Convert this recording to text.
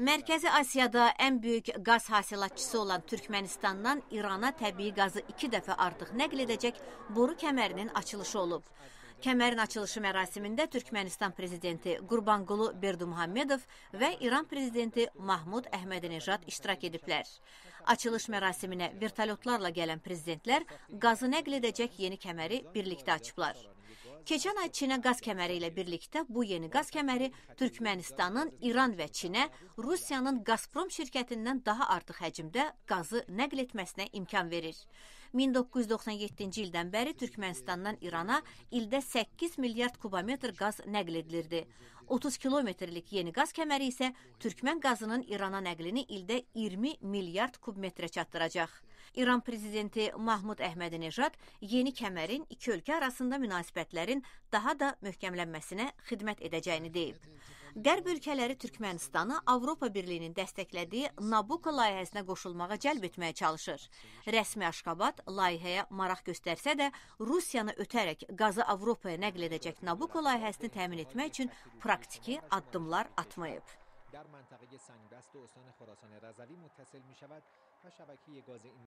Mərkəzi Asiyada ən böyük qaz hasilatçısı olan Türkmenistandan İrana təbii qazı 2 dəfə artıq nəql edəcək boru kəmərinin açılışı olub. Kəmərin açılışı mərasimində Türkmenistan prezidenti Qurbanqulu Berdimuhamedov və İran prezidenti Mahmud Əhmədinejad iştirak ediblər. Açılış mərasiminə vertolyotlarla gələn prezidentlər qazı nəql edəcək yeni kəməri birlikdə açıblar. Keçən ay Çinə qaz kəməri ilə birlikdə bu yeni qaz kəməri Türkmenistanın İran və Çinə Rusiyanın Gazprom şirkətindən daha artıq həcmdə qazı nəql etməsinə imkan verir. 1997-ci ildən bəri Türkmenistandan İrana ildə 8 milyard kubometr qaz nəql edilirdi. 30 kilometrlik yeni qaz kəməri isə Türkmen qazının İrana nəqlini ildə 20 milyard kubmetrə çatdıracaq. İran prezidenti Mahmud Əhmədinejad yeni kəmərin iki ölkə arasında münasibətlərin daha da möhkəmlənməsinə xidmət edəcəyini deyib. Qərb ölkələri Türkmenistanı Avropa Birliyinin dəstəklədiyi Nabucco layihəsinə qoşulmağa cəlb etməyə çalışır. Rəsmi Aşqabad layihəyə maraq göstərsə də Rusiyanı ötərək qazı Avropaya nəql edəcək Nabucco layihəsini təmin etmək üçün praktiki addımlar atmayıb.